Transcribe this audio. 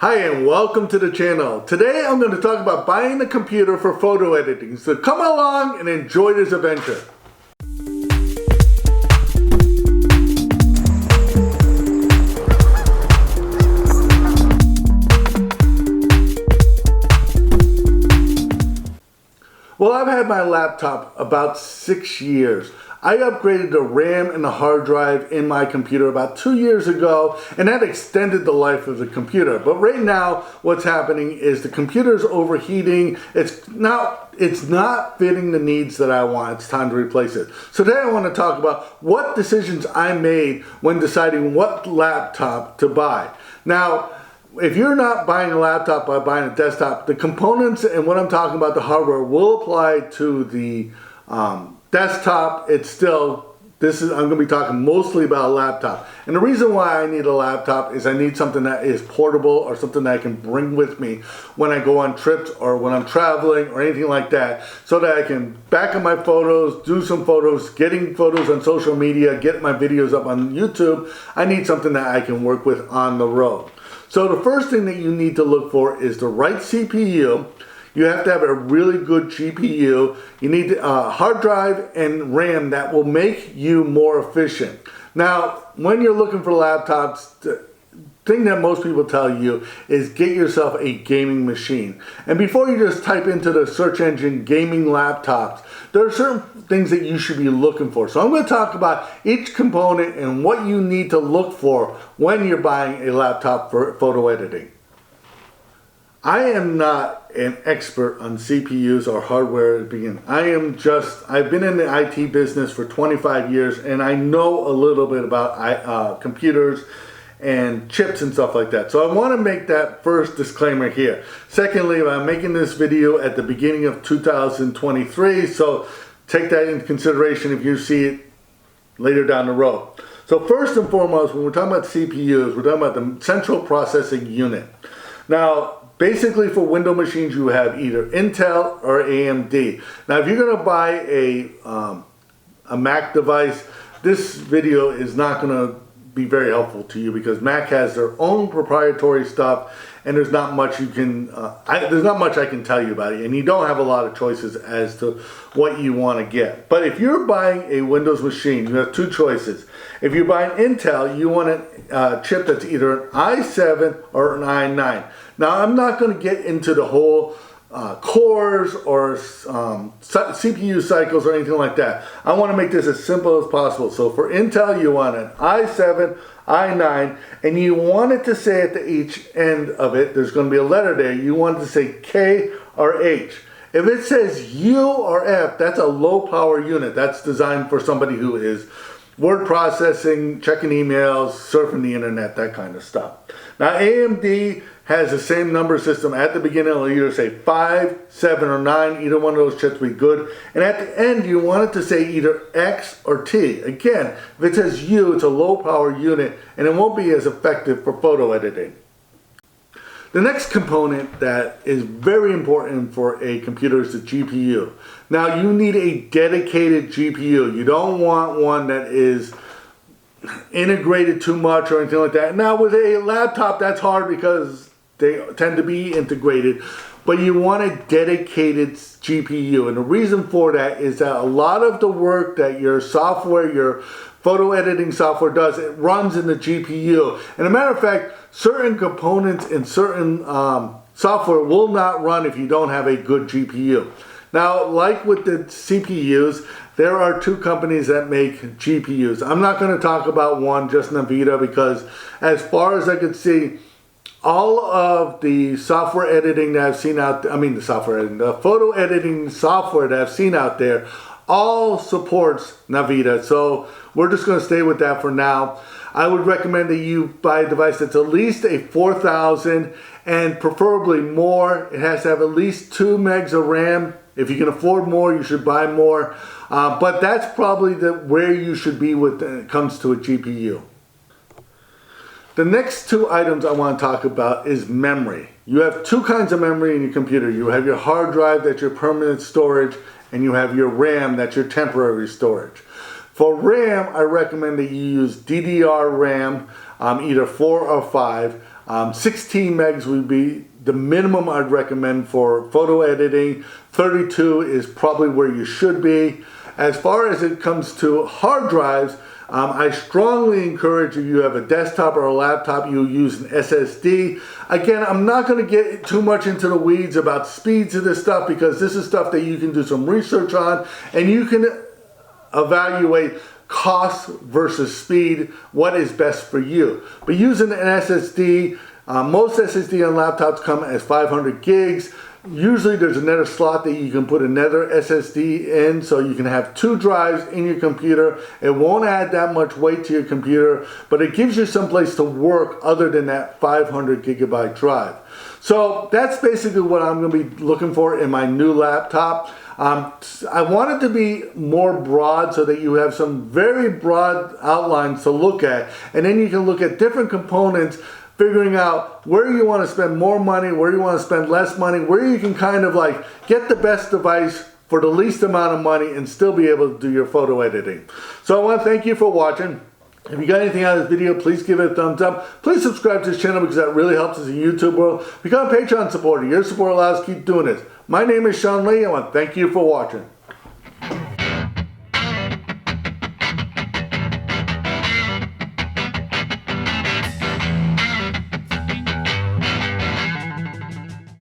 Hi and welcome to the channel. Today I'm going to talk about buying a computer for photo editing. So come along and enjoy this adventure. Well, I've had my laptop about 6 years. I upgraded the RAM and the hard drive in my computer about 2 years ago, and that extended the life of the computer. But right now, what's happening is the computer's overheating. It's not fitting the needs that I want. It's time to replace it. So today I want to talk about what decisions I made when deciding what laptop to buy. Now, if you're not buying a laptop by buying a desktop, the components and what I'm talking about, the hardware, will apply to the desktop. I'm going to be talking mostly about a laptop. And the reason why I need a laptop is I need something that is portable or something that I can bring with me when I go on trips or when I'm traveling or anything like that, so that I can back up my photos, do some photos, getting photos on social media, get my videos up on YouTube. I need something that I can work with on the road. So the first thing that you need to look for is the right CPU. You have to have a really good GPU. You need a hard drive and RAM that will make you more efficient. Now, when you're looking for laptops, the thing that most people tell you is get yourself a gaming machine. And before you just type into the search engine gaming laptops, there are certain things that you should be looking for. So I'm going to talk about each component and what you need to look for when you're buying a laptop for photo editing. I am not an expert on CPUs or hardware at the beginning. I've been in the IT business for 25 years and I know a little bit about computers and chips and stuff like that. So I want to make that first disclaimer here. Secondly, I'm making this video at the beginning of 2023, so take that into consideration if you see it later down the road. So first and foremost, when we're talking about CPUs, we're talking about the central processing unit. Now, basically for Windows machines, you have either Intel or AMD. Now, if you're going to buy a Mac device, this video is not going to be very helpful to you because Mac has their own proprietary stuff, and there's not much I can tell you about it, and you don't have a lot of choices as to what you want to get. But if you're buying a Windows machine, you have two choices. If you're buying Intel, you want a chip that's either an i7 or an i9. Now, I'm not going to get into the whole cores or CPU cycles or anything like that. I want to make this as simple as possible. So for Intel, you want an i7, i9, and you want it to say at each end of it, there's going to be a letter there, you want it to say K or H. If it says U or F, that's a low power unit. That's designed for somebody who is word processing, checking emails, surfing the internet, that kind of stuff. Now, AMD has the same number system. At the beginning, it'll either say 5, 7, or 9. Either one of those chips will be good. And at the end, you want it to say either X or T. Again, if it says U, it's a low power unit, and it won't be as effective for photo editing. The next component that is very important for a computer is the GPU. Now, you need a dedicated GPU. You don't want one that is integrated too much or anything like that. Now, with a laptop, that's hard because they tend to be integrated, but you want a dedicated GPU. And the reason for that is that a lot of the work that your software, your photo editing software does, it runs in the GPU. And a matter of fact, certain components in certain software will not run if you don't have a good GPU. Now, like with the CPUs, there are two companies that make GPUs. I'm not going to talk about one, just Nvidia, because as far as I could see, all of the software editing that I've seen out there, the photo editing software that I've seen out there, all supports Nvidia. So we're just going to stay with that for now. I would recommend that you buy a device that's at least a 4000 and preferably more. It has to have at least 2 megs of RAM. If you can afford more, you should buy more. But that's probably where you should be when it comes to a GPU. The next two items I want to talk about is memory. You have two kinds of memory in your computer. You have your hard drive, that's your permanent storage, and you have your RAM, that's your temporary storage. For RAM, I recommend that you use DDR RAM, either 4 or 5. 16 megs would be the minimum I'd recommend for photo editing. 32 is probably where you should be. As far as it comes to hard drives, I strongly encourage if you have a desktop or a laptop, you use an SSD. Again, I'm not going to get too much into the weeds about speeds of this stuff because this is stuff that you can do some research on and you can evaluate cost versus speed, what is best for you. But using an SSD, most SSD on laptops come as 500 gigs. Usually there's another slot that you can put another SSD in so you can have 2 drives in your computer. It won't add that much weight to your computer, but it gives you some place to work other than that 500 gigabyte drive. So that's basically what I'm going to be looking for in my new laptop. I want it to be more broad so that you have some very broad outlines to look at, and then you can look at different components, figuring out where you want to spend more money, where you want to spend less money, where you can kind of like get the best device for the least amount of money and still be able to do your photo editing. So I want to thank you for watching. If you got anything out of this video, please give it a thumbs up. Please subscribe to this channel because that really helps us in the YouTube world. Become a Patreon supporter. Your support allows us to keep doing this. My name is Sean Lee. I want to thank you for watching.